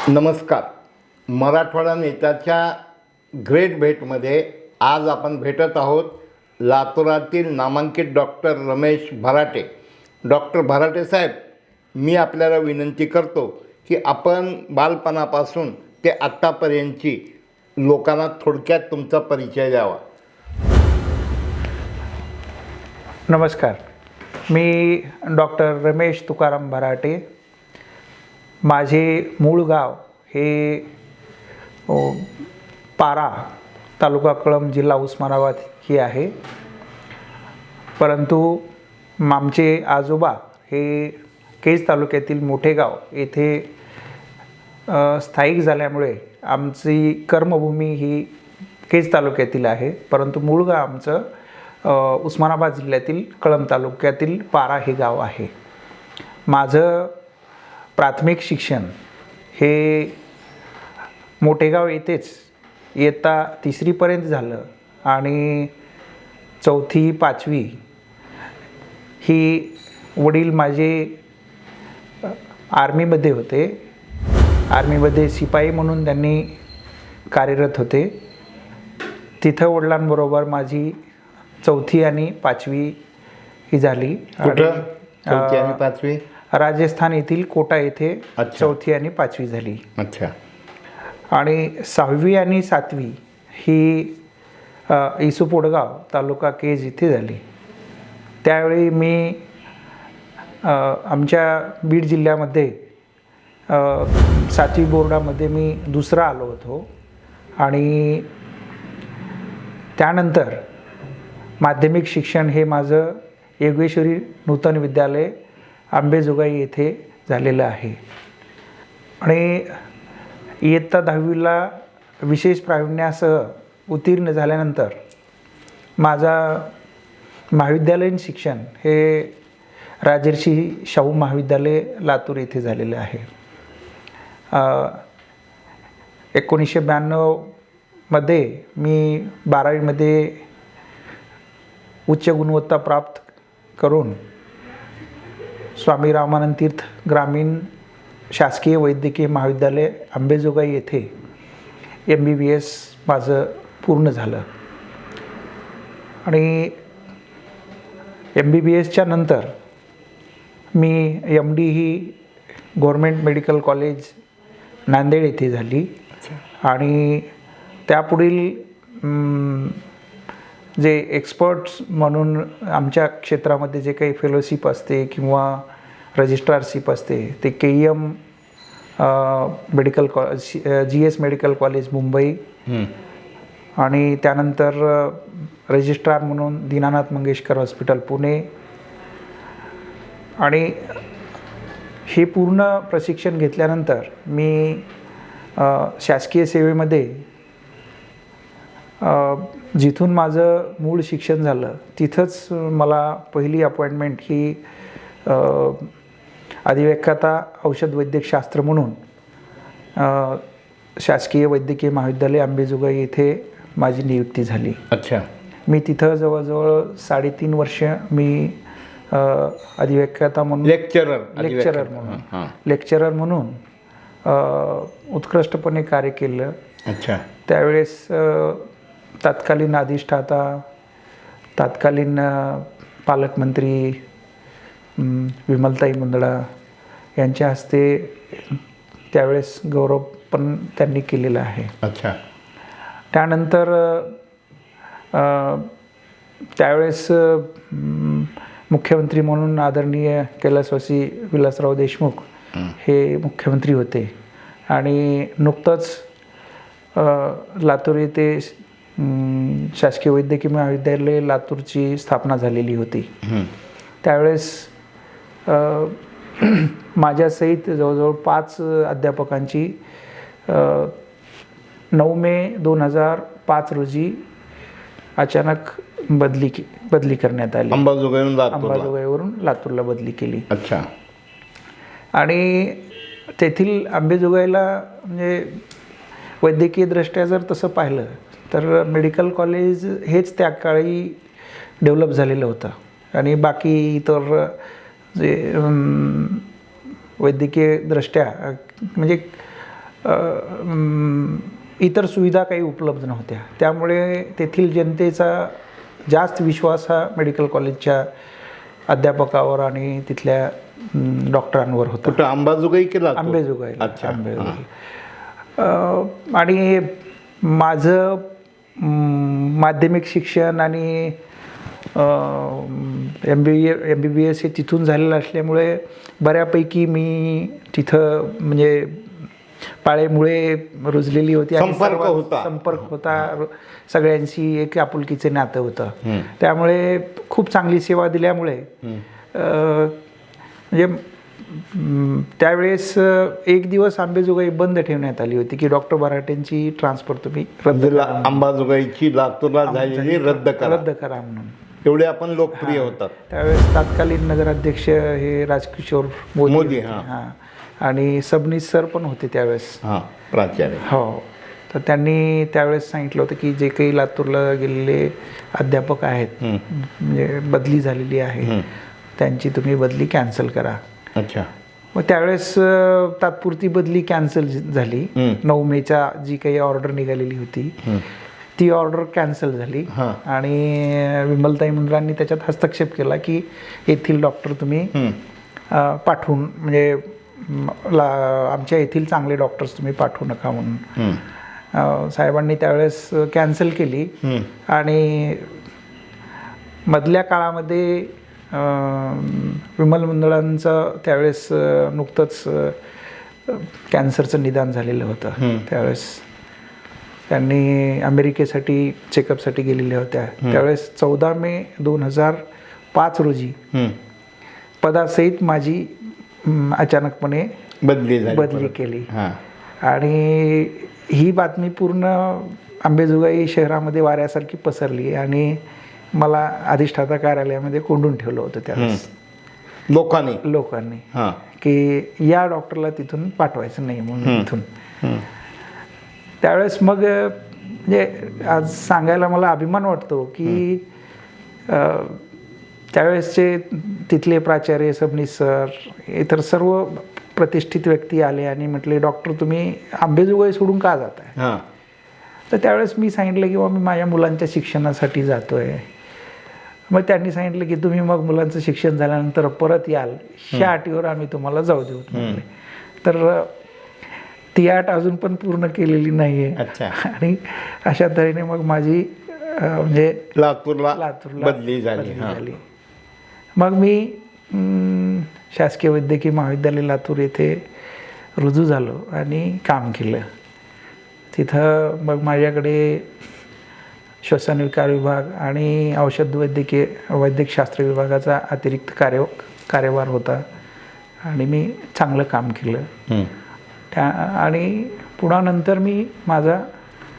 नमस्कार. मराठवाडा नेत्याच्या ग्रेट भेटमध्ये आज आपण भेटत आहोत लातूरातील नामांकित डॉक्टर रमेश भराटे. डॉक्टर भराटे साहेब, मी आपल्याला विनंती करतो की आपण बालपणापासून ते आत्तापर्यंतची लोकांना थोडक्यात तुमचा परिचय द्यावा. नमस्कार. मी डॉक्टर रमेश तुकाराम भराटे. माझे मूळ गाव हे पारा, तालुका कळंब, जिल्हा उस्मानाबाद ही आहे. परंतु आमचे आजोबा हे केज तालुक्यातील मोठेगाव येथे स्थायिक झाल्यामुळे आमची कर्मभूमी ही केज तालुक्यातील आहे. परंतु मूळ गाव आमचं उस्मानाबाद जिल्ह्यातील कळंब तालुक्यातील पारा हे गाव आहे. माझं प्राथमिक शिक्षण हे मोठेगाव येथेच इयत्ता 3रीपर्यंत झालं आणि 4थी 5वी ही वडील माझे आर्मीमध्ये होते. आर्मीमध्ये शिपाई म्हणून त्यांनी कार्यरत होते. तिथं वडिलांबरोबर माझी 4थी आणि 5वी ही झाली. कुठं 4थी आणि 5वी? राजस्थान येथील कोटा येथे 4थी आणि 5वी झाली. अच्छा. आणि 6वी आणि 7वी ही इसुपोडगाव, तालुका केज इथे झाली. त्यावेळी मी आमच्या बीड जिल्ह्यामध्ये 7वी बोर्डामध्ये मी दुसरा आलो होतो. आणि त्यानंतर माध्यमिक शिक्षण हे माझं योगेश्वरी नूतन विद्यालय आंबेजोगाई येथे झालेलं आहे. आणि इयत्ता 10वीला विशेष प्रावीण्यासह उत्तीर्ण झाल्यानंतर माझा महाविद्यालयीन शिक्षण हे राजर्षी शाहू महाविद्यालय लातूर येथे झालेलं आहे. 1992 मध्ये मी 12वीमध्ये उच्च गुणवत्ता प्राप्त करून स्वामी रामानंद तीर्थ ग्रामीण शासकीय वैद्यकीय महाविद्यालय अंबेजोगाई येथे MBBS माझं पूर्ण झालं. आणि MBBSच्या नंतर मी MD ही गव्हर्मेंट मेडिकल कॉलेज नांदेड येथे झाली. आणि त्यापुढील जे एक्सपर्ट्स म्हणून आमच्या क्षेत्रामध्ये जे काही फेलोशिप असते किंवा रजिस्ट्रारशिप असते ते KEM medical GS medical college Mumbai, आणि त्यानंतर रजिस्ट्रार म्हणून दीनानाथ मंगेशकर हॉस्पिटल पुणे. आणि हे पूर्ण प्रशिक्षण घेतल्यानंतर मी शासकीय सेवेमध्ये जिथून माझं मूळ शिक्षण झालं तिथंच मला पहिली अपॉइंटमेंट ही अधिव्याख्याता औषध वैद्यकशास्त्र म्हणून शासकीय वैद्यकीय महाविद्यालय अंबेजोगाई येथे माझी नियुक्ती झाली. अच्छा. मी तिथं जवळजवळ 3.5 वर्ष मी अधिव्याख्याता म्हणून लेक्चरर म्हणून उत्कृष्टपणे कार्य केलं. अच्छा. त्यावेळेस तत्कालीन अधिष्ठाता, तत्कालीन पालकमंत्री विमलताई मुंदडा यांच्या हस्ते त्यावेळेस गौरव पण त्यांनी केलेला आहे. अच्छा. त्यानंतर त्यावेळेस मुख्यमंत्री म्हणून आदरणीय कैलासवासी विलासराव देशमुख हे मुख्यमंत्री होते. आणि नुकतंच लातूर येथे शासकीय वैद्यकीय महाविद्यालय लातूरची स्थापना झालेली होती. त्यावेळेस माझ्यासहित जवळजवळ 5 अध्यापकांची 9 मे 2005 रोजी अचानक बदली करण्यात आली. अंबाजोगाईवरून लातूरला बदली केली. अच्छा. आणि तेथील अंबेजोगाईला म्हणजे वैद्यकीय दृष्ट्या जर तसं पाहिलं तर मेडिकल कॉलेज हेच त्या काळी डेव्हलप झालेलं होतं. आणि बाकी इतर जे वैद्यकीय दृष्ट्या म्हणजे इतर सुविधा काही उपलब्ध नव्हत्या. त्यामुळे तेथील जनतेचा जास्त विश्वास हा मेडिकल कॉलेजच्या अध्यापकावर आणि तिथल्या डॉक्टरांवर होता. कुठं अंबाजोगाई केला अंबेजोगाईला. अच्छा. अंबेजोगाई. आणि माझं माध्यमिक शिक्षण आणि MBBS हे तिथून झालेलं असल्यामुळे बऱ्यापैकी मी तिथं म्हणजे पाळेमुळे रुजलेली होती आणि संपर्क होता सगळ्यांशी. एक आपुलकीचे नातं होतं. त्यामुळे खूप चांगली सेवा दिल्यामुळे म्हणजे त्यावेळेस एक दिवस अंबेजोगाई बंद ठेवण्यात आली होती की डॉक्टर भराटेंची ट्रान्सफर तुम्ही अंबाजोगाईची लातूरला झालेली रद्द करा म्हणून. एवढे आपण लोकप्रिय होतात. त्यावेळेस तत्कालीन नगराध्यक्ष हे राजकिशोर मोदी हां, आणि सबनीस सर पण होते त्यावेळेस. प्राचार्य. हो. तर त्यांनी त्यावेळेस सांगितलं होतं की जे काही लातूरला गेलेले अध्यापक आहेत म्हणजे बदली झालेली आहे त्यांची तुम्ही बदली कॅन्सल करा. अच्छा. मग त्यावेळेस तात्पुरती बदली कॅन्सल झाली. 9 मेचा जी काही ऑर्डर निघालेली होती ती ऑर्डर कॅन्सल झाली आणि विमलताई मुंद्रांनी त्याच्यात हस्तक्षेप केला की येथील डॉक्टर तुम्ही पाठवून म्हणजे आमच्या येथील चांगले डॉक्टर्स तुम्ही पाठवू नका म्हणून साहेबांनी त्यावेळेस कॅन्सल केली. आणि मधल्या काळामध्ये विमल मुंदळांचं त्यावेळेस नुकतंच कॅन्सरचं निदान झालेलं होतं. त्यावेळेस त्यांनी अमेरिकेसाठी चेकअपसाठी गेलेल्या होत्या. त्यावेळेस 14 मे 2005 रोजी पदासहित माझी अचानकपणे बदली केली. आणि ही बातमी पूर्ण अंबेजोगाई शहरामध्ये वाऱ्यासारखी पसरली आणि मला अधिष्ठाता कार्यालयामध्ये कोंडून ठेवलं होतं त्यावेळेस लोकांनी की या डॉक्टरला तिथून पाठवायचं नाही म्हणून तिथून. त्यावेळेस मग म्हणजे आज सांगायला मला अभिमान वाटतो की त्यावेळेसचे तिथले प्राचार्य सबनीस सर इतर सर्व प्रतिष्ठित व्यक्ती आले आणि म्हटले डॉक्टर तुम्ही अंबेजोगाई सोडून का जाताय. तर त्यावेळेस मी सांगितलं की मी माझ्या मुलांच्या शिक्षणासाठी जातोय. मग त्यांनी सांगितलं की तुम्ही मग मुलांचं शिक्षण झाल्यानंतर परत याल ह्या अटीवर आम्ही तुम्हाला जाऊ देऊ म्हटले. तर ती अट अजून पण पूर्ण केलेली नाही आहे. आणि अशा तऱ्हेने मग माझी म्हणजे लातूरला बदली झाली. मग मी शासकीय वैद्यकीय महाविद्यालय लातूर येथे रुजू झालो आणि काम केलं. तिथं मग माझ्याकडे श्वसनविकार विभाग आणि औषध वैद्यकशास्त्र विभागाचा अतिरिक्त कार्यभार होता आणि मी चांगलं काम केलं. आणि पुन्हा नंतर मी माझा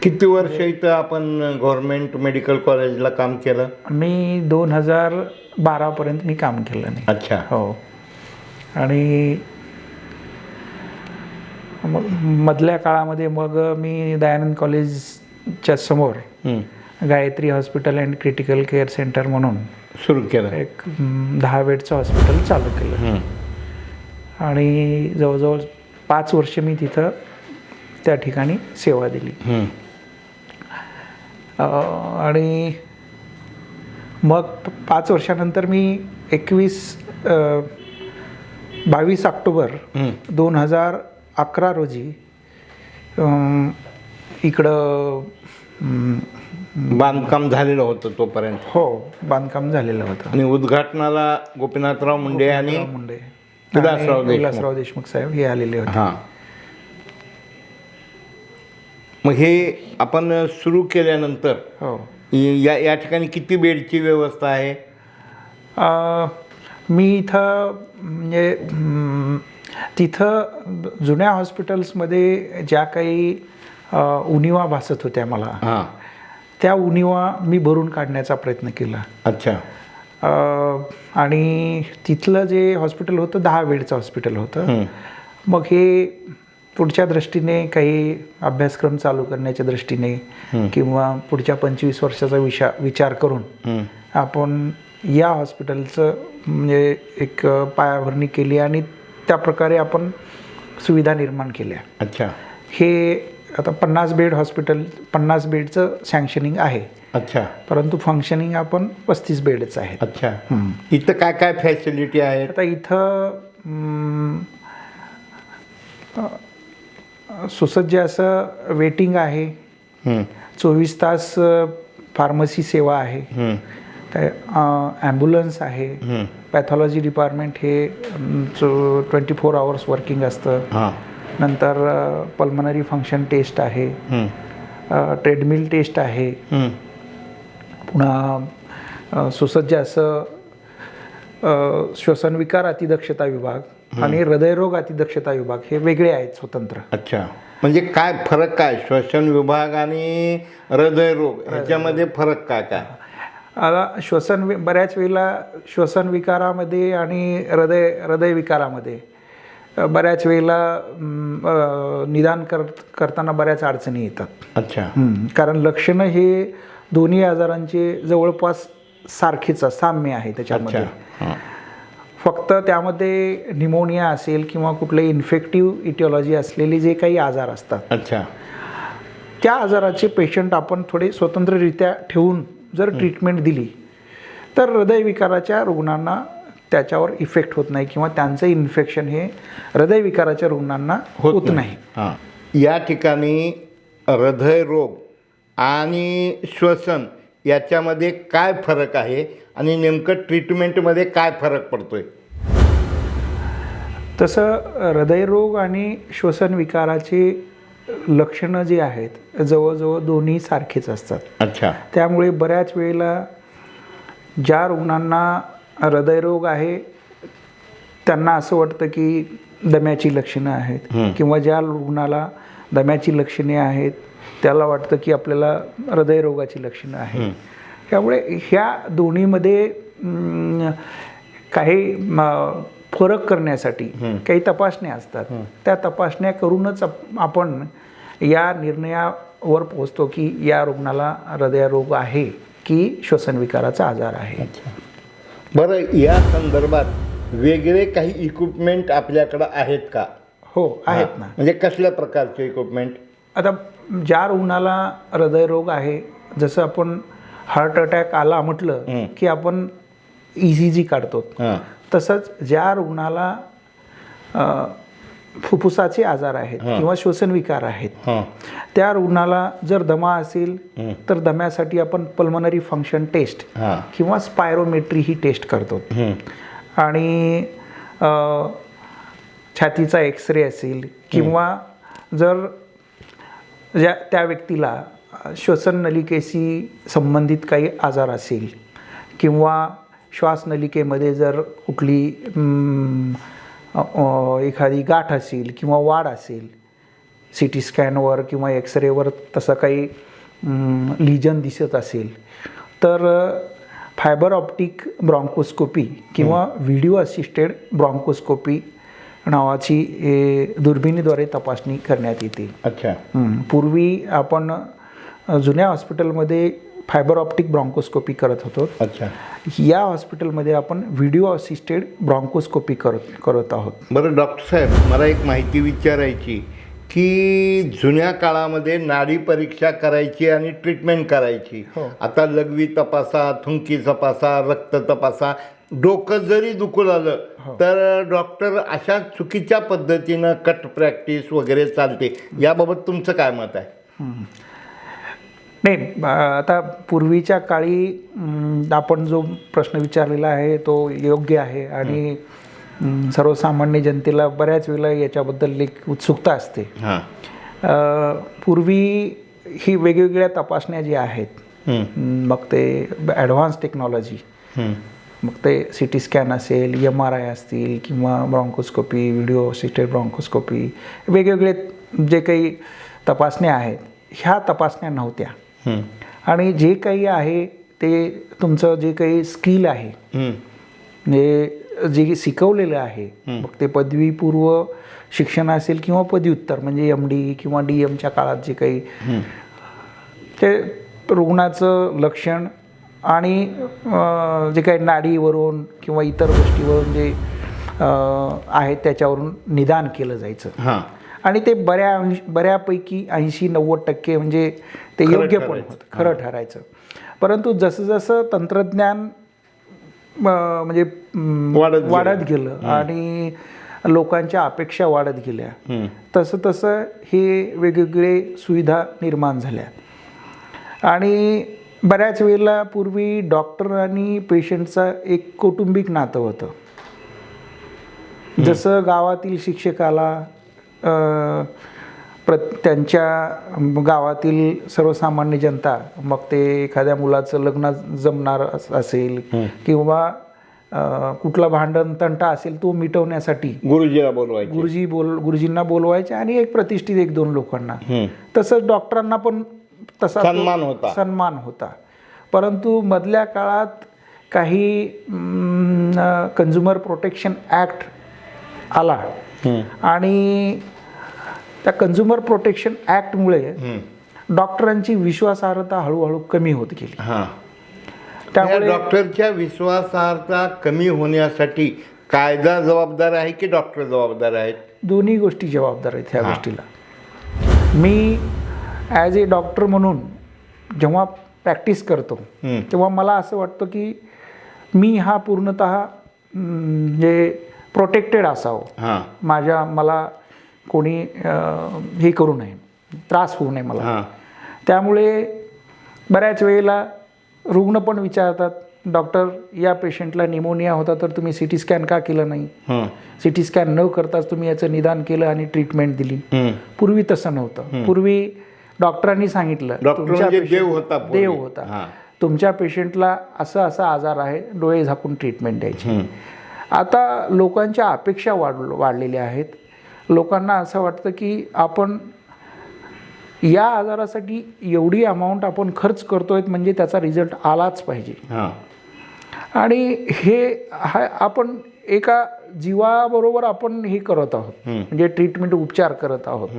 किती वर्ष इथं आपण गव्हर्नमेंट मेडिकल कॉलेजला काम केलं. मी 2012 पर्यंत मी काम केलं नाही. अच्छा. हो. आणि मधल्या काळामध्ये मग मी दयानंद कॉलेजच्या समोर Gayatri hospital and critical care centre म्हणून सुरू केलं. एक 10 बेडचं हॉस्पिटल चालू केलं आणि जवळजवळ 5 वर्ष मी तिथं त्या ठिकाणी सेवा दिली. आणि मग 5 वर्षानंतर मी 22 ऑक्टोबर 2011 रोजी इकडं बांधकाम झालेलं होतं तोपर्यंत. हो, बांधकाम झालेलं होतं. आणि उद्घाटनाला गोपीनाथराव मुंडे आणि विलासराव देशमुख साहेब हे आलेले होते. मग हे आपण सुरू केल्यानंतर या ठिकाणी किती बेडची व्यवस्था आहे. मी इथं म्हणजे तिथं जुन्या हॉस्पिटल्समध्ये ज्या काही उणिवा भासत होत्या मला त्या उणिवा मी भरून काढण्याचा प्रयत्न केला. अच्छा. आणि तिथलं जे हॉस्पिटल होतं 10 बेडचं हॉस्पिटल होतं. मग हे पुढच्या दृष्टीने काही अभ्यासक्रम चालू करण्याच्या दृष्टीने किंवा पुढच्या 25 वर्षाचा विचार करून आपण या हॉस्पिटलचं म्हणजे एक पायाभरणी केली आणि त्या प्रकारे आपण सुविधा निर्माण केल्या. अच्छा. हे आता 50 बेड हॉस्पिटल 50 बेडचं सँक्शनिंग आहे, अच्छा परंतु फंक्शनिंग आपण 35 बेडच आहेत. अच्छा. इथं काय काय फॅसिलिटी आहेत? आता इथं सुसज्ज असं वेटिंग आहे, 24 तास फार्मसी सेवा आहे, ॲम्ब्युलन्स आहे, पॅथॉलॉजी डिपार्टमेंट हे 24 आवर्स वर्किंग असतं. नंतर पल्मनरी फंक्शन टेस्ट आहे, ट्रेडमिल टेस्ट आहे, पुन्हा सुसज्ज असं श्वसनविकार अतिदक्षता विभाग आणि हृदयरोग अतिदक्षता विभाग हे वेगळे आहेत स्वतंत्र. अच्छा, म्हणजे काय फरक काय श्वसन विभाग आणि हृदयरोग ह्याच्यामध्ये फरक काय काय? आता बऱ्याच वेळेला श्वसन विकारामध्ये आणि हृदयविकारामध्ये बऱ्याच वेळेला निदान करताना बऱ्याच अडचणी येतात. अच्छा. कारण लक्षणं हे दोन्ही आजारांचे जवळपास सारखेच साम्य आहे त्याच्यामध्ये. फक्त त्यामध्ये निमोनिया असेल किंवा कुठले इन्फेक्टिव्ह इटिओलॉजी असलेले जे काही आजार असतात, अच्छा, त्या आजाराचे पेशंट आपण थोडे स्वतंत्ररित्या ठेवून जर ट्रीटमेंट दिली तर हृदयविकाराच्या रुग्णांना त्याच्यावर इफेक्ट होत नाही किंवा त्यांचं इन्फेक्शन हे हृदयविकाराच्या रुग्णांना होत नाही. या ठिकाणी हृदयरोग आणि श्वसन याच्यामध्ये काय फरक आहे आणि नेमकं ट्रीटमेंटमध्ये काय फरक पडतोय? तसं हृदयरोग आणि श्वसन विकाराचे लक्षणं जे आहेत जवळजवळ दोन्ही सारखेच असतात. अच्छा. त्यामुळे बऱ्याच वेळेला ज्या रुग्णांना हृदयरोग आहे त्यांना असं वाटतं की दम्याची लक्षणं आहेत, किंवा ज्या रुग्णाला दम्याची लक्षणे आहेत त्याला वाटतं की आपल्याला हृदयरोगाची लक्षणं आहेत. त्यामुळे ह्या दोन्हीमध्ये काही फरक करण्यासाठी काही तपासण्या असतात. त्या तपासण्या करूनच आपण या निर्णयावर पोहोचतो की या रुग्णाला हृदयरोग आहे की श्वसनविकाराचा आजार आहे. बरं, या संदर्भात वेगळे काही इक्विपमेंट आपल्याकडं आहेत का? हो, आहेत ना. म्हणजे कसल्या प्रकारचे इक्विपमेंट? आता ज्या रुग्णाला हृदयरोग आहे, जसं आपण हार्ट अटॅक आला म्हटलं की आपण ECG काढतो, तसंच ज्या रुग्णाला फुफ्फुसाचे आजार आहेत किंवा श्वसनविकार आहेत त्या रुग्णाला जर दमा असेल तर दम्यासाठी आपण पल्मनरी फंक्शन टेस्ट किंवा स्पायरोमेट्री ही टेस्ट करतो. आणि छातीचा एक्सरे असेल किंवा जर त्या व्यक्तीला श्वसननलिकेशी संबंधित काही आजार असेल किंवा श्वासनलिकेमध्ये जर कुठली एखादी गाठ असेल किंवा वाढ असेल, CT स्कॅनवर किंवा एक्सरेवर तसं काही लिजन दिसत असेल तर फायबर ऑप्टिक ब्रॉन्कोस्कोपी किंवा व्हिडिओ असिस्टेड ब्रॉन्कोस्कोपी नावाची दुर्बिणीद्वारे तपासणी करण्यात येते. अच्छा. पूर्वी आपण जुन्या हॉस्पिटलमध्ये फायबर ऑप्टिक ब्रॉन्कोस्कोपी करत होतो. अच्छा. या हॉस्पिटलमध्ये आपण व्हिडिओ असिस्टेड ब्रॉन्कोस्कोपी करत आहोत. बरं डॉक्टर साहेब, मला एक माहिती विचारायची की जुन्या काळामध्ये नाडी परीक्षा करायची आणि ट्रीटमेंट करायची. आता लघवी तपासा, थुंकी तपासा, रक्त तपासा, डोकं जरी दुखू आलं तर डॉक्टर अशा चुकीच्या पद्धतीनं कट प्रॅक्टिस वगैरे चालते. याबाबत तुमचं काय मत आहे? नाही, आता पूर्वीच्या काळी आपण जो प्रश्न विचारलेला आहे तो योग्य आहे आणि सर्वसामान्य जनतेला बऱ्याच वेळेला याच्याबद्दल एक उत्सुकता असते. पूर्वी ही वेगवेगळ्या तपासण्या ज्या आहेत, मग ते ॲडव्हान्स टेक्नॉलॉजी, मग ते CT स्कॅन असेल, MRI असतील किंवा ब्रॉन्कोस्कोपी, व्हिडिओ असिस्टेड ब्रॉन्कोस्कोपी, वेगवेगळे जे काही तपासण्या आहेत ह्या तपासण्या नव्हत्या. आणि जे काही आहे ते तुमचं जे काही स्किल आहे, म्हणजे जे शिकवलेलं आहे, मग ते पदवीपूर्व शिक्षण असेल किंवा पदव्युत्तर म्हणजे MD किंवा DMच्या काळात जे काही ते रुग्णाचं लक्षण आणि जे काही नाडीवरून किंवा इतर गोष्टीवरून जे आहेत त्याच्यावरून निदान केलं जायचं. आणि ते बऱ्यापैकी 80-90% म्हणजे ते खरं योग्य पण ठरायचं. होतं, खरं ठरायचं. परंतु जसं जसं तंत्रज्ञान म्हणजे वाढत गेलं आणि लोकांच्या अपेक्षा वाढत गेल्या, तसं तसं हे वेगवेगळे सुविधा निर्माण झाल्या. आणि बऱ्याच वेळेला पूर्वी डॉक्टर आणि पेशंटचं एक कौटुंबिक नातं होतं. जसं गावातील शिक्षकाला त्यांच्या गावातील सर्वसामान्य जनता, मग ते एखाद्या मुलाचं लग्न जमणार असेल किंवा कुठला भांडण तंटा असेल तो मिटवण्यासाठी गुरुजीला बोलवायचे, गुरुजींना बोलवायचे आणि एक प्रतिष्ठित 1-2 लोकांना. तसंच डॉक्टरांना पण तसा सन्मान होता. परंतु मधल्या काळात काही कंझ्युमर प्रोटेक्शन ॲक्ट आला आणि त्या कंझ्युमर प्रोटेक्शन ॲक्टमुळे डॉक्टरांची विश्वासार्हता हळूहळू कमी होत गेली. त्यामुळे डॉक्टरच्या विश्वासार्हता कमी होण्यासाठी कायदा जबाबदार आहे की डॉक्टर जबाबदार आहेत? दोन्ही गोष्टी जबाबदार आहेत ह्या गोष्टीला. मी ॲज ए डॉक्टर म्हणून जेव्हा प्रॅक्टिस करतो तेव्हा मला असं वाटतं की मी हा पूर्णतः म्हणजे प्रोटेक्टेड असावं. मला कोणी हे करू नये, त्रास होऊ नये मला. त्यामुळे बऱ्याच वेळेला रुग्ण पण विचारतात, डॉक्टर या पेशंटला निमोनिया होता तर तुम्ही CT स्कॅन का केलं नाही? CT स्कॅन न करताच तुम्ही याचं निदान केलं आणि ट्रीटमेंट दिली. पूर्वी तसं नव्हतं. पूर्वी डॉक्टरांनी सांगितलं देव होता, तुमच्या पेशंटला असा आजार आहे, डोळे झाकून ट्रीटमेंट द्यायची. आता लोकांच्या अपेक्षा वाढलेल्या आहेत. लोकांना असं वाटतं की आपण या आजारासाठी एवढी अमाऊंट आपण खर्च करतोय म्हणजे त्याचा रिझल्ट आलाच पाहिजे. आणि हे आपण एका जीवाबरोबर आपण हे करत आहोत, म्हणजे ट्रीटमेंट उपचार करत आहोत.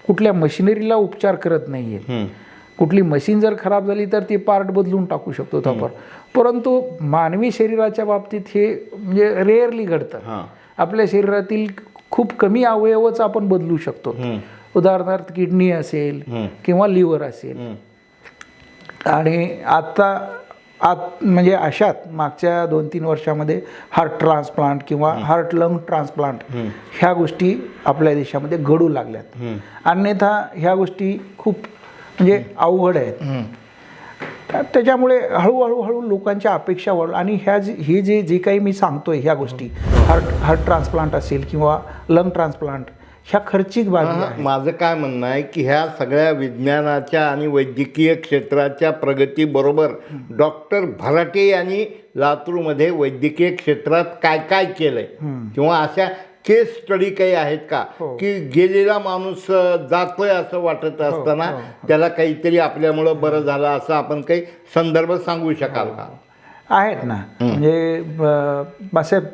कुठल्या मशिनरीला उपचार करत नाही आहे. कुठली मशीन जर खराब झाली तर ती पार्ट बदलून टाकू शकतो आपण. परंतु मानवी शरीराच्या बाबतीत हे म्हणजे रेअरली घडतं. आपल्या शरीरातील खूप कमी अवयवच आपण बदलू शकतो. उदाहरणार्थ किडनी असेल किंवा लिव्हर असेल. आणि म्हणजे अशात मागच्या 2-3 वर्षामध्ये हार्ट ट्रान्सप्लांट किंवा हार्ट लंग ट्रान्सप्लांट ह्या गोष्टी आपल्या देशामध्ये घडू लागल्यात. अन्यथा ह्या गोष्टी खूप म्हणजे अवघड आहेत. त्याच्यामुळे हळूहळू लोकांच्या अपेक्षा वाढल्या आणि हे जे काही मी सांगतोय ह्या गोष्टी, हार्ट ट्रान्सप्लांट असेल किंवा लंग ट्रान्सप्लांट, ह्या खर्चिक बाबी आहेत. माझं काय म्हणणं आहे की ह्या सगळ्या विज्ञानाच्या आणि वैद्यकीय क्षेत्राच्या प्रगतीबरोबर डॉक्टर भराटे यांनी लातूरमध्ये वैद्यकीय क्षेत्रात काय काय केलंय किंवा अशा केस स्टडी काही आहेत का की गेलेला माणूस जातोय असं वाटत असताना त्याला काहीतरी आपल्यामुळं बरं झालं असं आपण काही संदर्भ सांगू शकाल का? आहेत ना, म्हणजे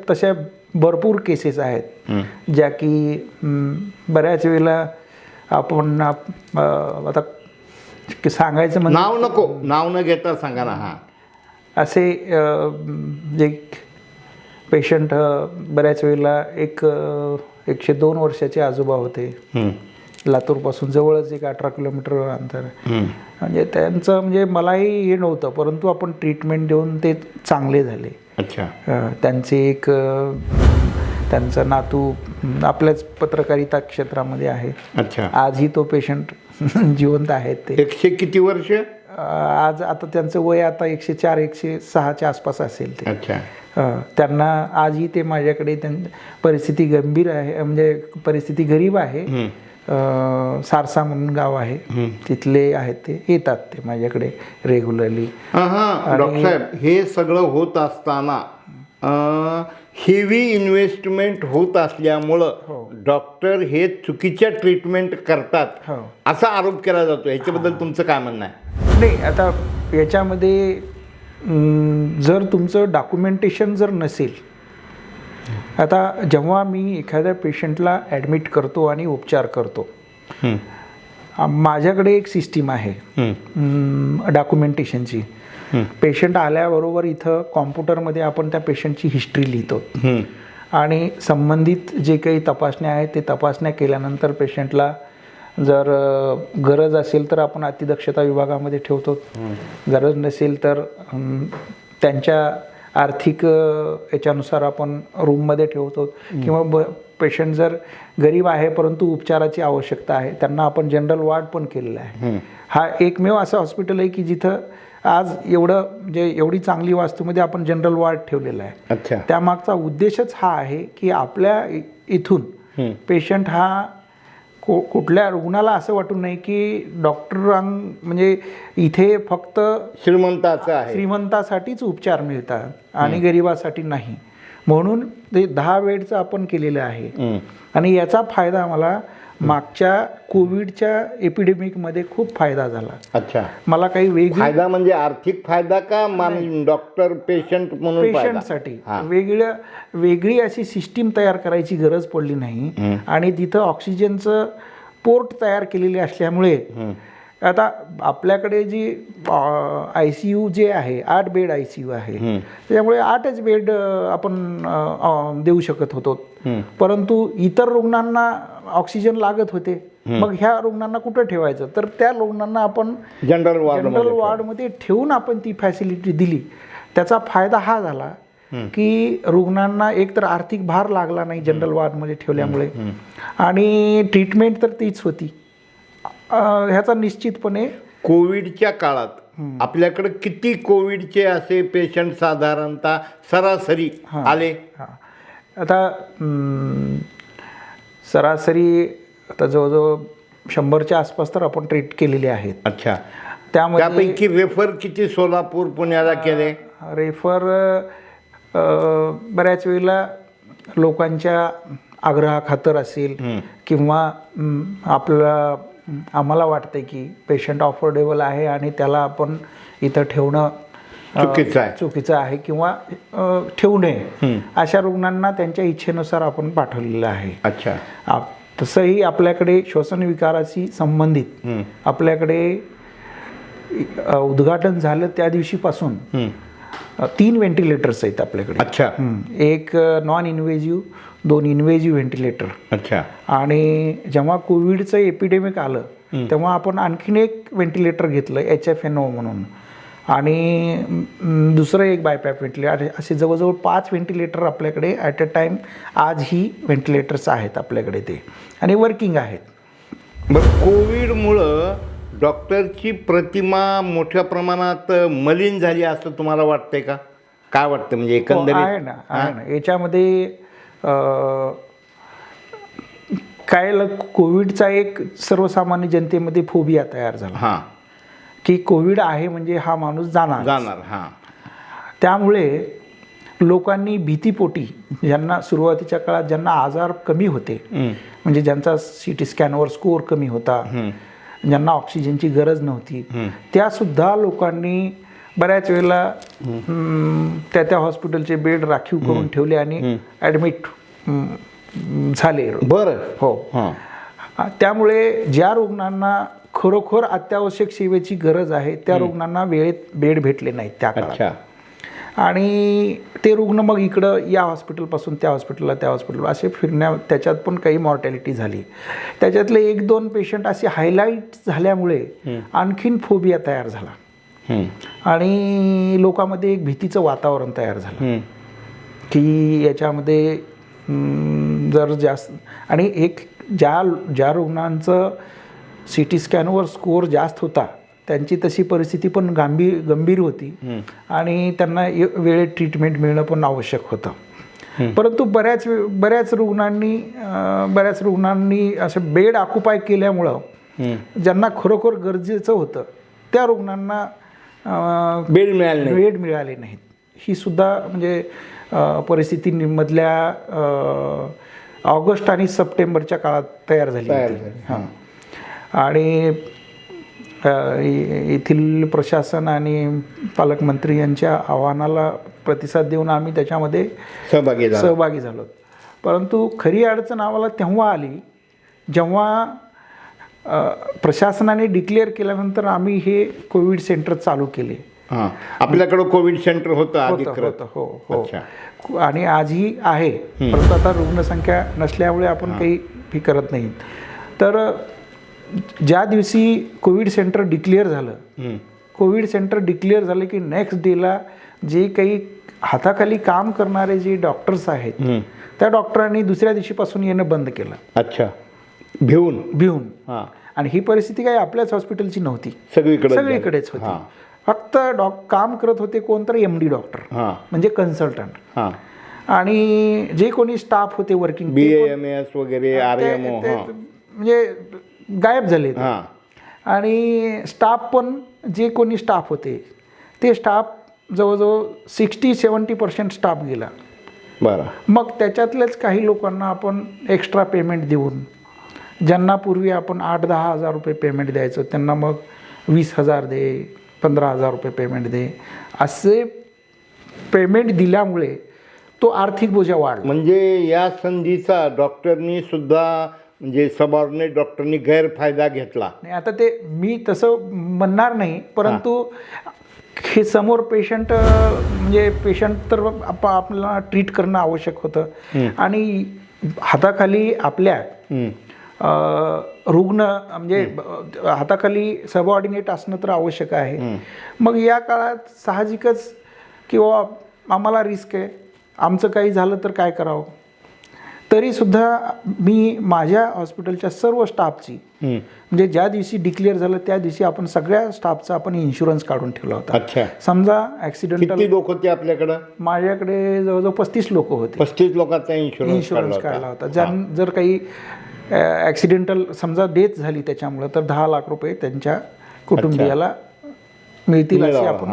तशा भरपूर केसेस आहेत ज्या की बऱ्याच वेळेला आपण आता सांगायचं म्हणजे नाव न घेता सांगा ना. असे जे पेशंट बऱ्याच वेळेला 102 वर्षाचे आजोबा होते. लातूरपासून जवळच 18 किलोमीटर अंतर. म्हणजे त्यांचं म्हणजे मलाही हे नव्हतं, परंतु आपण ट्रीटमेंट देऊन ते चांगले झाले. त्यांचे त्यांचा नातू आपल्याच पत्रकारिता क्षेत्रामध्ये आहे. आजही तो पेशंट जिवंत आहेत. ते 100 किती वर्ष आज आता त्यांचं वय आता 104-106च्या आसपास असेल ते. त्यांना आजही ते माझ्याकडे परिस्थिती गंभीर आहे, म्हणजे परिस्थिती गरीब आहे. सारसा म्हणून गाव आहे, तिथले आहेत. ते येतात ते माझ्याकडे रेग्युलरली. डॉक्टर साहेब, हे सगळं होत असताना हेवी इन्व्हेस्टमेंट होत असल्यामुळं डॉक्टर हे चुकीच्या ट्रीटमेंट करतात असा आरोप केला जातो. ह्याच्याबद्दल तुमचं काय म्हणणं आहे? नाही, आता याच्यामध्ये जर तुमचं डॉक्युमेंटेशन जर नसेल, आता जेव्हा मी एखाद्या पेशंटला ॲडमिट करतो आणि उपचार करतो, माझ्याकडे एक सिस्टीम आहे डॉक्युमेंटेशनची. पेशंट आल्याबरोबर इथं कॉम्प्युटरमध्ये आपण त्या पेशंटची हिस्ट्री लिहितो आणि संबंधित जे काही तपासण्या आहेत ते तपासण्या केल्यानंतर पेशंटला जर गरज असेल तर आपण अतिदक्षता विभागामध्ये ठेवतो, गरज नसेल तर त्यांच्या आर्थिक याच्यानुसार आपण रूममध्ये ठेवतो किंवा पेशंट जर गरीब आहे परंतु उपचाराची आवश्यकता आहे त्यांना आपण जनरल वॉर्ड पण केलेला आहे. हा एकमेव असं हॉस्पिटल आहे की जिथं आज एवढं म्हणजे एवढी चांगली वास्तूमध्ये आपण जनरल वॉर्ड ठेवलेला आहे. अच्छा. त्यामागचा उद्देशच हा आहे की आपल्या इथून पेशंट हा कुठल्या रुग्णाला असं वाटू नये की म्हणजे इथे फक्त श्रीमंताचं आहे, श्रीमंतासाठीच उपचार मिळतात आणि गरिबासाठी नाही, म्हणून ते 10 बेडचं आपण केलेलं आहे. आणि याचा फायदा आम्हाला मागच्या कोविडच्या एपिडेमिकमध्ये खूप फायदा झाला. अच्छा. मला काही फायदा म्हणजे आर्थिक फायदा का डॉक्टर पेशंट म्हणून पेशंटसाठी वेगळी अशी सिस्टीम तयार करायची गरज पडली नाही. आणि तिथं ऑक्सिजनचं पोर्ट तयार केलेले असल्यामुळे आता आपल्याकडे जी ICU जे आहे 8 बेड ICU आहे, त्याच्यामुळे 8च बेड आपण देऊ शकत होतो. परंतु इतर रुग्णांना ऑक्सिजन लागत होते, मग ह्या रुग्णांना कुठं ठेवायचं, तर त्या रुग्णांना आपण जनरल वॉर्डमध्ये ठेवून आपण ती फॅसिलिटी दिली. त्याचा फायदा हा झाला की रुग्णांना एकतर आर्थिक भार लागला नाही जनरल वॉर्डमध्ये ठेवल्यामुळे, आणि ट्रीटमेंट तर तीच होती. ह्याचा निश्चितपणे कोविडच्या काळात आपल्याकडे किती कोविडचे असे पेशंट साधारणतः सरासरी आले? आता सरासरी आता जवळजवळ 100च्या आसपास तर आपण ट्रीट केलेले आहेत. अच्छा. त्यापैकी रेफर किती सोलापूर पुण्याला केले? रेफर बऱ्याच वेळेला लोकांच्या आग्रहाखातर असेल किंवा आम्हाला वाटतं की पेशंट अफोर्डेबल आहे आणि त्याला आपण इथं ठेवणं चुकीचं आहे किंवा ठेवू नये, अशा रुग्णांना त्यांच्या इच्छेनुसार आपण पाठवलेलं आहे. अच्छा. तसंही आपल्याकडे श्वसन विकाराशी संबंधित आपल्याकडे उद्घाटन झालं त्या दिवशीपासून 3 व्हेंटिलेटर्स आहेत आपल्याकडे. अच्छा. एक नॉन इन्व्हेजिव्ह, 2 इन्व्हेजिव्ह व्हेंटिलेटर. अच्छा. आणि जेव्हा कोविडचं एपिडेमिक आलं तेव्हा आपण आणखीन एक व्हेंटिलेटर घेतलं HFNO म्हणून, आणि दुसरं एक बायपॅप व्हेंटिलेटर. असे जवळजवळ 5 व्हेंटिलेटर आपल्याकडे ॲट अ टाईम आजही व्हेंटिलेटर्स आहेत आपल्याकडे ते, आणि वर्किंग आहेत. बरं, कोविडमुळं डॉक्टरची प्रतिमा मोठ्या प्रमाणात मलिन झाली असं तुम्हाला वाटतंय का? काय वाटतं म्हणजे एकंदरीत? आहे ना. याच्यामध्ये काय कोविडचा एक सर्वसामान्य जनतेमध्ये फोबिया तयार झाला की कोविड आहे म्हणजे हा माणूस जाणार. त्यामुळे लोकांनी भीतीपोटी ज्यांना सुरुवातीच्या काळात ज्यांना आजार कमी होते, म्हणजे ज्यांचा CT स्कॅनवर स्कोअर कमी होता, ज्यांना ऑक्सिजनची गरज नव्हती, त्यासुद्धा लोकांनी बऱ्याच वेळेला त्या हॉस्पिटलचे बेड राखीव करून ठेवले आणि ॲडमिट झाले. बरं. हो. त्यामुळे ज्या रुग्णांना खरोखर अत्यावश्यक सेवेची गरज आहे त्या रुग्णांना वेळेत बेड भेटले नाहीत त्या काळात, आणि ते रुग्ण मग इकडं या हॉस्पिटलपासून त्या हॉस्पिटलला असे त्याच्यात पण काही मॉर्टॅलिटी झाली. त्याच्यातले 1-2 पेशंट असे हायलाईट झाल्यामुळे आणखीन फोबिया तयार झाला आणि लोकांमध्ये एक भीतीचं वातावरण तयार झालं की याच्यामध्ये जर जास्त, आणि एक ज्या रुग्णांचं CT स्कॅनवर स्कोअर जास्त होता त्यांची तशी परिस्थिती पण गंभीर होती आणि त्यांना वेळेत ट्रीटमेंट मिळणं पण आवश्यक होतं. परंतु बऱ्याच रुग्णांनी असं बेड ऑक्युपाय केल्यामुळं ज्यांना खरोखर गरजेचं होतं त्या रुग्णांना बेड मिळाले नाहीत. ही सुद्धा म्हणजे परिस्थितीमधल्या ऑगस्ट आणि सप्टेंबरच्या काळात तयार झाली होती. आणि येथील प्रशासन आणि पालकमंत्री यांच्या आव्हानाला प्रतिसाद देऊन आम्ही त्याच्यामध्ये सहभागी झालो. परंतु खरी अडचण आम्हाला तेव्हा आली जेव्हा प्रशासनाने डिक्लेअर केल्यानंतर आम्ही हे कोविड सेंटर चालू केले हां, आपल्याकडं कोविड सेंटर होतं होतं अधिकृत. होतं हो हो अच्छा. आणि आजही आहे, परंतु आता रुग्णसंख्या नसल्यामुळे आपण काही हे करत नाही. तर ज्या दिवशी कोविड सेंटर डिक्लेअर झालं, कोविड सेंटर डिक्लेअर झालं की नेक्स्ट डेला जे काही हाताखाली काम करणारे जे डॉक्टर्स आहेत त्या डॉक्टरांनी दुसऱ्या दिवशीपासून येणं बंद केलं. अच्छा, भिवून. हां, आणि ही परिस्थिती काही आपल्याच हॉस्पिटलची नव्हती, सगळीकडेच होती. हां. फक्त काम करत होते कोणतरी MD डॉक्टर, हां, म्हणजे कन्सल्टंट, हां, आणि जे कोणी स्टाफ होते वर्किंग BAMS वगैरे RMO म्हणजे गायब झाले. हां, आणि स्टाफ पण जे कोणी स्टाफ होते ते स्टाफ जवळजवळ 60-70% स्टाफ गेला. बरं. मग त्याच्यातलेच काही लोकांना आपण एक्स्ट्रा पेमेंट देऊन, ज्यांना पूर्वी आपण 8-10 हजार रुपये पेमेंट द्यायचो त्यांना मग 20,000 दे, 15,000 रुपये पेमेंट दे, असे पेमेंट दिल्यामुळे तो आर्थिक बोजा वाढला. म्हणजे या संधीचा डॉक्टरनी सुद्धा, म्हणजे सबऑर्डिनेट डॉक्टरनी गैरफायदा घेतला. नाही, आता ते मी तसं म्हणणार नाही, परंतु हे समोर पेशंट, म्हणजे पेशंट तर आपल्याला ट्रीट करणं आवश्यक होतं, आणि हाताखाली आपल्या रुग्ण म्हणजे हाताखाली सबऑर्डिनेट असणं तर आवश्यक आहे. मग या काळात साहजिकच किंवा आम्हाला रिस्क आहे, आमचं काही झालं तर काय करावं. तरीसुद्धा मी माझ्या हॉस्पिटलच्या सर्व स्टाफची, म्हणजे ज्या दिवशी डिक्लेअर झालं त्या दिवशी आपण सगळ्या स्टाफचा आपण इन्शुरन्स काढून ठेवला होता. अच्छा. समजा ॲक्सिडेंटल, किती लोक होते आपल्याकडं? माझ्याकडे जवळजवळ 35 लोक होते. 35 लोकांचा इन्शुरन्स काढला होता. जर काही ॲक्सिडेंटल समजा डेथ झाली त्याच्यामुळं, तर 10 लाख रुपये त्यांच्या कुटुंबियाला मिळतील असे आपण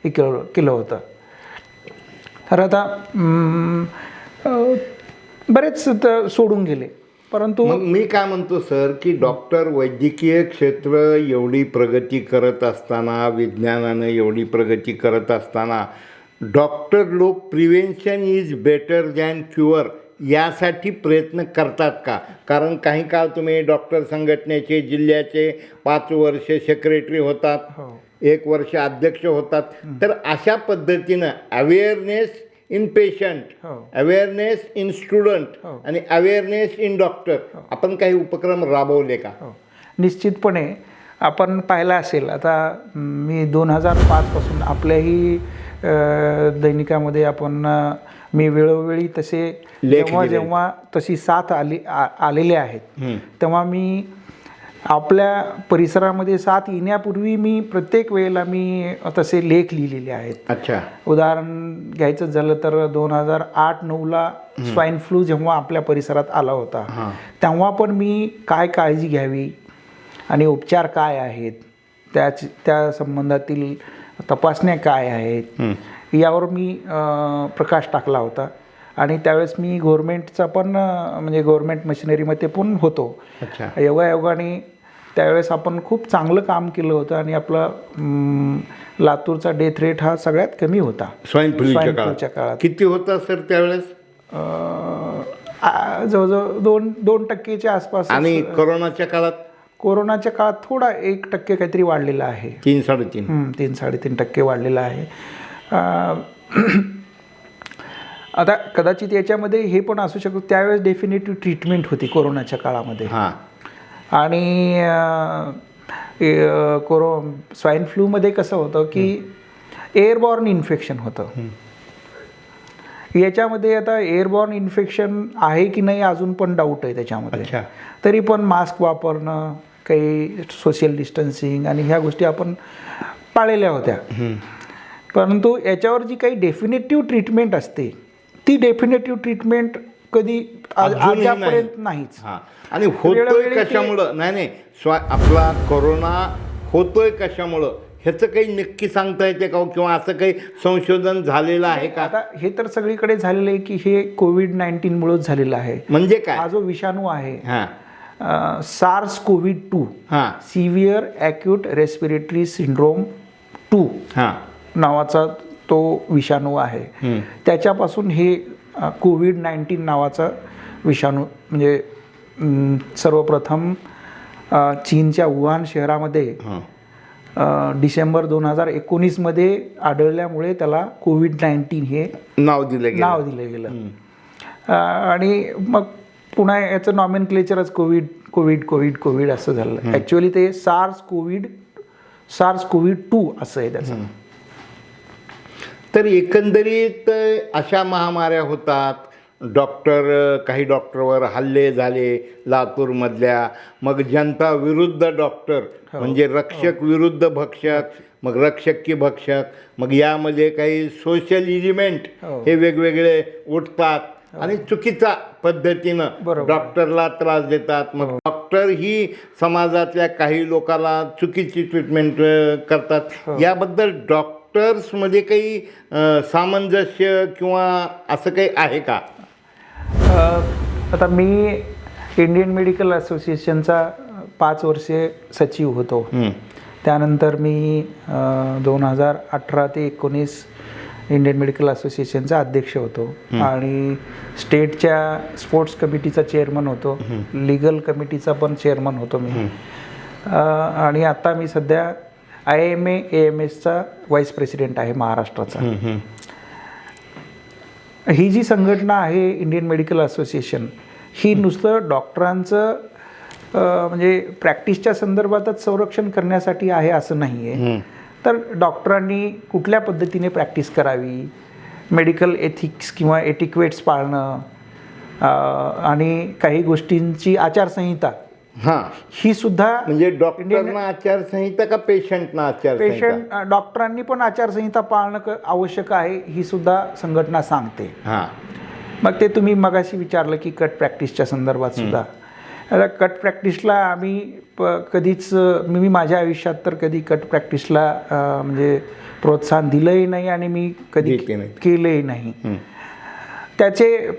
हे केलं होतं. तर आता बरेच सोडून गेले, परंतु मग मी काय म्हणतो सर, की डॉक्टर वैद्यकीय क्षेत्र एवढी प्रगती करत असताना, विज्ञानानं एवढी प्रगती करत असताना, डॉक्टर लोक prevention is better than cure यासाठी प्रयत्न करतात का? कारण काही काळ तुम्ही डॉक्टर संघटनेचे जिल्ह्याचे 5 वर्ष सेक्रेटरी होतात, 1 वर्ष अध्यक्ष होतात. तर अशा पद्धतीनं awareness in patient, awareness in student आणि अवेअरनेस इन डॉक्टर, आपण काही उपक्रम राबवले का? निश्चितपणे आपण पाहिलं असेल. आता मी 2005 पासून आपल्याही दैनिकामध्ये आपण मी वेळोवेळी तसे जेव्हा तशी साथ आलेले आहेत, तेव्हा मी आपल्या परिसरामध्ये साथ येण्यापूर्वी मी प्रत्येक वेळेला मी तसे लेख लिहिलेले आहेत. अच्छा. उदाहरण घ्यायचं झालं तर 2008-09ला स्वाईन फ्लू जेव्हा आपल्या परिसरात आला होता, तेव्हा पण मी काय काळजी घ्यावी आणि उपचार काय आहेत, त्या संबंधातील तपासण्या काय आहेत, यावर मी प्रकाश टाकला होता. आणि त्यावेळेस मी गव्हर्मेंटचा पण, म्हणजे गव्हर्मेंट मशिनरीमध्ये पण होतो. योगायोगाने त्यावेळेस आपण खूप चांगलं काम केलं होतं आणि आपला लातूरचा डेथ रेट हा सगळ्यात कमी होता स्वाईन फ्लूच्या काळात. किती होता सर त्यावेळेस? जवळजवळ 2% आसपास. आणि कोरोनाच्या काळात? कोरोनाच्या काळात थोडा 1% काहीतरी वाढलेला आहे. 3-3.5% वाढलेला आहे. आता कदाचित याच्यामध्ये हे पण असू शकतं, त्यावेळेस डेफिनेटिव्ह ट्रीटमेंट होती कोरोनाच्या काळामध्ये. आणि स्वाईन फ्लूमध्ये कसं होतं की एअरबॉर्न इन्फेक्शन होतं. याच्यामध्ये आता एअरबॉर्न इन्फेक्शन आहे की नाही अजून पण डाऊट आहे त्याच्यामध्ये. तरी पण मास्क वापरणं, काही सोशल डिस्टन्सिंग आणि ह्या गोष्टी आपण पाळलेल्या होत्या. परंतु याच्यावर जी काही डेफिनेटिव्ह ट्रीटमेंट असते, ती डेफिनेटिव्ह ट्रीटमेंट कधी आजपर्यंत नाहीच. आणि होतोय कशामुळं? नाही, आपला कोरोना होतोय कशामुळं ह्याचं काही नक्की सांगता येते का, किंवा असं काही संशोधन झालेलं आहे का? आता हे तर सगळीकडे झालेलं आहे की हे कोविड-19 मुळेच झालेलं आहे. म्हणजे काय? हा जो विषाणू आहे, SARS-CoV-2, severe acute respiratory syndrome 2 नावाचा तो विषाणू आहे. त्याच्यापासून हे कोविड-19 नावाचा विषाणू, म्हणजे सर्वप्रथम चीनच्या वुहान शहरामध्ये डिसेंबर 2019मध्ये आढळल्यामुळे त्याला कोविड-19 हे नाव दिलं नाव दिलं गेलं. आणि मग पुन्हा याचं नॉमेनक्लेचरच कोविड असं झालं. ॲक्च्युअली ते सार्स कोविड 2 असं आहे त्याचं. तर एकंदरीत अशा महामाऱ्या होतात. काही डॉक्टरवर हल्ले झाले लातूरमधल्या. मग जनता विरुद्ध डॉक्टर, म्हणजे रक्षक विरुद्ध भक्षक, मग रक्षक की भक्षक. मग यामध्ये काही सोशल इलिमेंट हे वेगवेगळे उठतात आणि चुकीच्या पद्धतीनं डॉक्टरला त्रास देतात. मग डॉक्टर ही समाजातल्या काही लोकांना चुकीची ट्रीटमेंट करतात. याबद्दल डॉक्टर्समध्ये काही सामंजस्य किंवा असं काही आहे का? आता मी इंडियन मेडिकल असोसिएशनचा 5 वर्षे सचिव होतो. त्यानंतर मी 2018 ते 19 इंडियन मेडिकल असोसिएशनचा अध्यक्ष होतो आणि स्टेटच्या स्पोर्ट्स कमिटीचा चेअरमन होतो. लीगल कमिटीचा पण चेअरमन होतो मी. आणि आता मी सध्या IMA AMSचा व्हाईस प्रेसिडेंट आहे महाराष्ट्राचा. ही जी संघटना आहे इंडियन मेडिकल असोसिएशन, ही नुसतं डॉक्टरांचं म्हणजे प्रॅक्टिसच्या संदर्भातच संरक्षण करण्यासाठी आहे असं नाही आहे. तर डॉक्टरांनी कुठल्या पद्धतीने प्रॅक्टिस करावी, मेडिकल एथिक्स किंवा एटिक्वेट्स पाळणं, आणि काही गोष्टींची आचारसंहिता, ही सुद्धा म्हणजे डॉक्टरना आचारसंहिता का पेशंटना आचारसंहिता? डॉक्टरांनी पण आचारसंहिता पाळणं आवश्यक आहे, ही सुद्धा संघटना सांगते. मग ते तुम्ही मगाशी विचारलं की कट प्रॅक्टिसच्या संदर्भात सुद्धा. कट प्रॅक्टिसला आम्ही कधीच, मी माझ्या आयुष्यात तर कधी कट प्रॅक्टिसला म्हणजे प्रोत्साहन दिलंही नाही आणि मी कधी केलंही नाही. त्याचे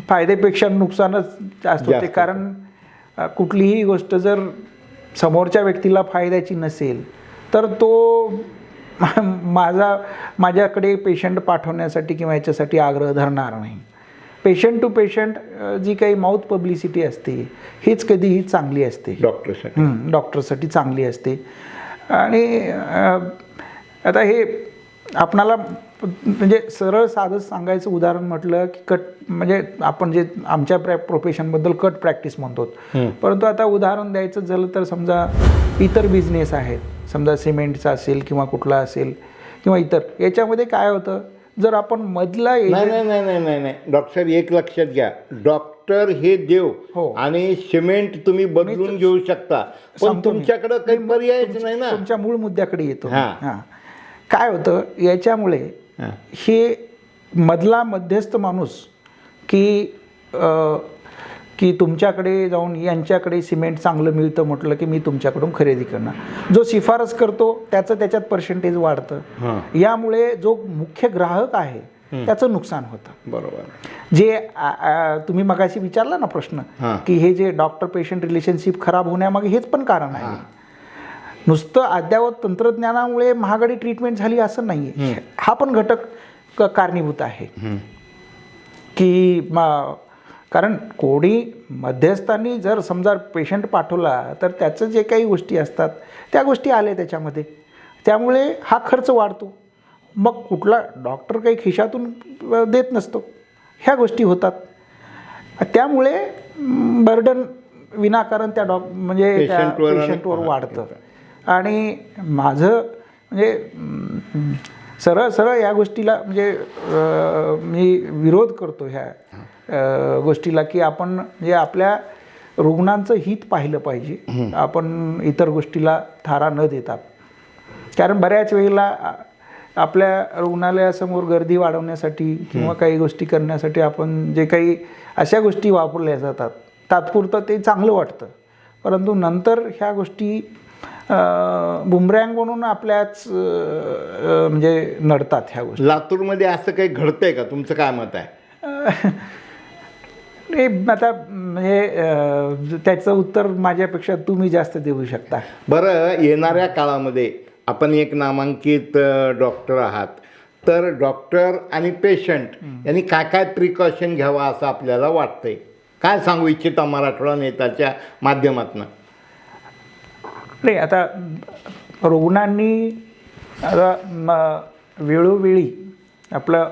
फायद्यापेक्षा नुकसानच जास्त होते. कारण कुठलीही गोष्ट जर समोरच्या व्यक्तीला फायद्याची नसेल तर तो माझ्याकडे पेशंट पाठवण्यासाठी किंवा याच्यासाठी आग्रह धरणार नाही. पेशंट टू पेशंट जी काही माउथ पब्लिसिटी असते हीच कधीही चांगली असते, डॉक्टरसाठी चांगली असते. आणि आता हे आपणाला म्हणजे सरळ साधं सांगायचं उदाहरण म्हटलं की म्हणजे आपण जे आमच्या प्रोफेशनबद्दल कट प्रॅक्टिस म्हणतो, परंतु आता उदाहरण द्यायचं झालं तर समजा इतर बिझनेस आहेत, समजा सिमेंटचा असेल किंवा कुठला असेल किंवा इतर, याच्यामध्ये काय होतं, जर आपण मधला नाही डॉक्टर एक लक्षात घ्या, डॉक्टर हे देव आणि सिमेंट तुम्ही बदलून घेऊ शकता, पण तुमच्याकडे काही पर्यायच नाही ना. तुमच्या मूळ मुद्द्याकडे येतो. काय होतं याच्यामुळे, हे मधला मध्यस्थ माणूस की तुमच्याकडे जाऊन यांच्याकडे सिमेंट चांगलं मिळतं म्हटलं की मी तुमच्याकडून खरेदी करणार, जो शिफारस करतो त्याच्यात पर्सेंटेज वाढतं. यामुळे जो मुख्य ग्राहक आहे त्याचं नुकसान होतं. बरोबर. जे तुम्ही मगाशी विचारला ना प्रश्न, की हे जे डॉक्टर पेशंट रिलेशनशिप खराब होण्यामागे हेच पण कारण आहे. नुसतं अद्ययावत तंत्रज्ञानामुळे महागडी ट्रीटमेंट झाली असं नाही आहे, हा पण घटक कारणीभूत आहे. की कारण कोणी मध्यस्थांनी जर समजा पेशंट पाठवला तर त्याचं जे काही गोष्टी असतात त्या गोष्टी आल्या त्याच्यामध्ये, त्यामुळे हा खर्च वाढतो. मग कुठला डॉक्टर काही खिशातून देत नसतो, ह्या गोष्टी होतात. त्यामुळे बर्डन विनाकारण त्या म्हणजे पेशंटवर वाढतं. आणि माझं म्हणजे सरळ या गोष्टीला म्हणजे मी विरोध करतो ह्या गोष्टीला, की आपण म्हणजे आपल्या रुग्णांचं हित पाहिलं पाहिजे, आपण इतर गोष्टीला थारा न देता. कारण बऱ्याच वेळेला आपल्या रुग्णालयासमोर गर्दी वाढवण्यासाठी किंवा काही गोष्टी करण्यासाठी आपण जे काही अशा गोष्टी वापरल्या जातात, तात्पुरतं ते चांगलं वाटतं, परंतु नंतर ह्या गोष्टी बुमरँग म्हणून आपल्याच म्हणजे नडतात ह्या गोष्टी. लातूरमध्ये असं काही घडतंय का? तुमचं काय मत आहे? आता म्हणजे त्याचं उत्तर माझ्यापेक्षा तुम्ही जास्त देऊ शकता. बरं, येणाऱ्या काळामध्ये आपण एक नामांकित डॉक्टर आहात, तर डॉक्टर आणि पेशंट यांनी काय काय प्रिकॉशन घ्यावा असं आपल्याला वाटतंय? काय सांगू इच्छिता मराठवाडा नेताच्या माध्यमातून? नाही, आता रुग्णांनी आता वेळोवेळी आपलं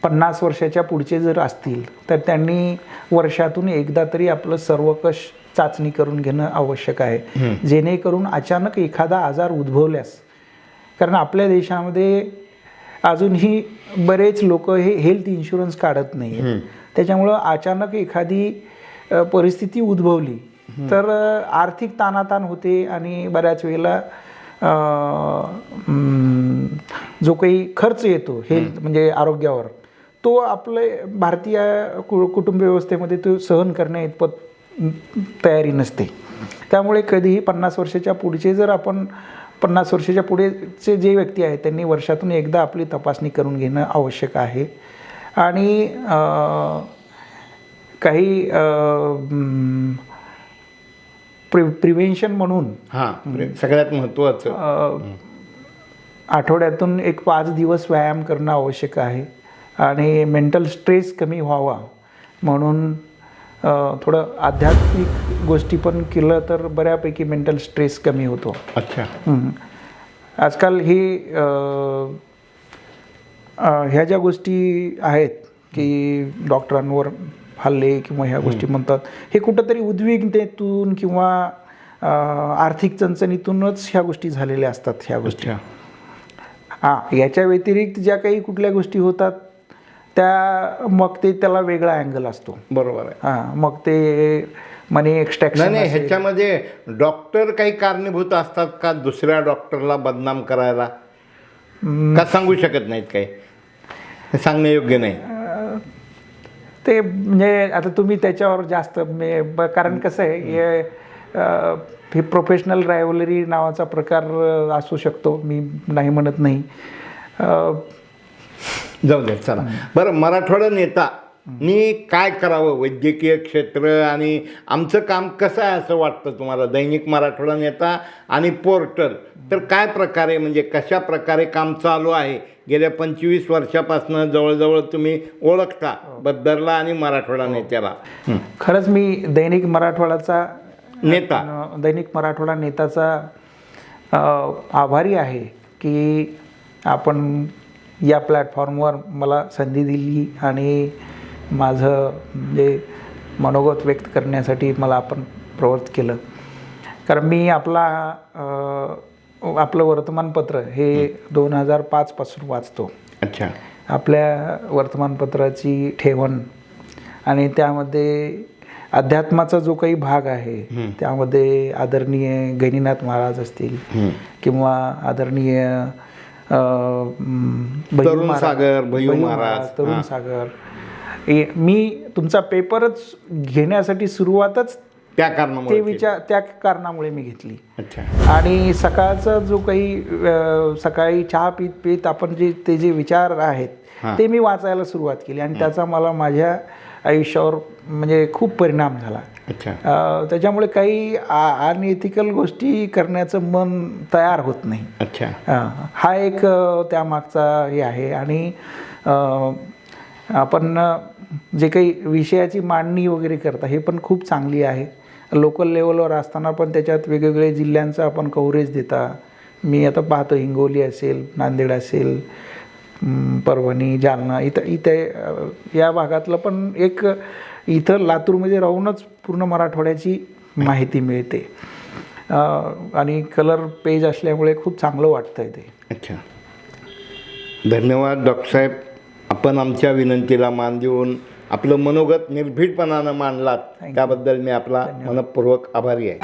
50 वर्षाच्या पुढचे जर असतील तर त्यांनी वर्षातून एकदा तरी आपलं सर्वकष चाचणी करून घेणं आवश्यक आहे, जेणेकरून अचानक एखादा आजार उद्भवल्यास. कारण आपल्या देशामध्ये अजूनही बरेच लोक हे हेल्थ इन्शुरन्स काढत नाही आहेत. त्याच्यामुळं अचानक एखादी परिस्थिती उद्भवली तर आर्थिक ताणाताण होते आणि बऱ्याच वेळेला जो काही खर्च येतो हेल्थ म्हणजे आरोग्यावर, तो आपले भारतीय कुटुंब व्यवस्थेमध्ये तो सहन करण्या इतपत तयारी नसते. त्यामुळे कधीही 50 वर्षाच्या पुढचे जर आपण 50 वर्षाच्या पुढेचे जे व्यक्ती आहेत त्यांनी वर्षातून एकदा आपली तपासणी करून घेणं आवश्यक आहे. आणि काही प्रिव्हेन्शन म्हणून सगळ्यात महत्त्वाचं आठवड्यातून एक 5 दिवस व्यायाम करणं आवश्यक आहे. आणि मेंटल स्ट्रेस कमी व्हावा म्हणून थोडं आध्यात्मिक गोष्टी पण केलं तर बऱ्यापैकी मेंटल स्ट्रेस कमी होतो. अच्छा. आजकाल ही ह्या ज्या गोष्टी आहेत की डॉक्टरांवर हल्ले किंवा ह्या गोष्टी म्हणतात, हे कुठंतरी उद्विग्नतेतून किंवा आर्थिक चणचणीतूनच ह्या गोष्टी झालेल्या असतात. ह्या गोष्टी याच्या व्यतिरिक्त ज्या काही कुठल्या गोष्टी होतात त्या मग ते त्याला वेगळा अँगल असतो. बरोबर आहे. मग ते मनी एक्स्ट्रॅक्शन. नाही, ह्याच्यामध्ये डॉक्टर काही कारणीभूत असतात का दुसऱ्या डॉक्टरला बदनाम करायला, का सांगू शकत नाहीत? काही हे सांगणं योग्य नाही ते. म्हणजे आता तुम्ही त्याच्यावर जास्त कारण कसं आहे, हे प्रोफेशनल रायव्हलरी नावाचा प्रकार असू शकतो, मी नाही म्हणत नाही. जाऊ दे, चला. बरं, मराठवाडा नेतानी काय करावं वैद्यकीय क्षेत्र आणि आमचं काम कसं आहे असं वाटतं तुम्हाला? दैनिक मराठवाडा नेता आणि पोर्टल तर काय प्रकारे, म्हणजे कशा प्रकारे काम चालू आहे? गेल्या 25 वर्षापासून जवळजवळ तुम्ही ओळखता बद्दरला आणि मराठवाडा नेत्याला. खरंच मी दैनिक मराठवाडाचा नेताचा आभारी आहे की आपण या प्लॅटफॉर्मवर मला संधी दिली आणि माझं म्हणजे मनोगत व्यक्त करण्यासाठी मला आपण प्रवृत्त केलं. कारण मी आपलं वर्तमानपत्र हे 2005 पासून वाचतो. अच्छा. आपल्या वर्तमानपत्राची ठेवण आणि त्यामध्ये अध्यात्माचा जो काही भाग आहे त्यामध्ये आदरणीय गैनीनाथ महाराज असतील किंवा आदरणीय तरुण सागर, मी तुमचा पेपरच घेण्यासाठी सुरुवातच त्या कारणामुळे मी घेतली. अच्छा. आणि सकाळचा जो काही सकाळी चहा पीत आपण जे विचार आहेत ते मी वाचायला सुरुवात केली आणि त्याचा मला माझ्या आयुष्यावर म्हणजे खूप परिणाम झाला. त्याच्यामुळे काही अनएथिकल गोष्टी करण्याचं मन तयार होत नाही. अच्छा. हा एक त्यामागचा हे आहे. आणि आपण जे काही विषयाची मांडणी वगैरे करता हे पण खूप चांगली आहे. लोकल लेवलवर असताना पण त्याच्यात वेगवेगळे जिल्ह्यांचं आपण कव्हरेज देता. मी आता पाहतो हिंगोली असेल, नांदेड असेल, परभणी, जालना, इथे या भागातलं पण एक इथं लातूरमध्ये राहूनच पूर्ण मराठवाड्याची माहिती मिळते आणि कलर पेज असल्यामुळे खूप चांगलं वाटतंय ते. अच्छा. धन्यवाद डॉक्टर साहेब. आपण आमच्या विनंतीला मान देऊन आपलं मनोगत निर्भीडपणानं मांडलात त्याबद्दल मी आपला मनपूर्वक आभारी आहे.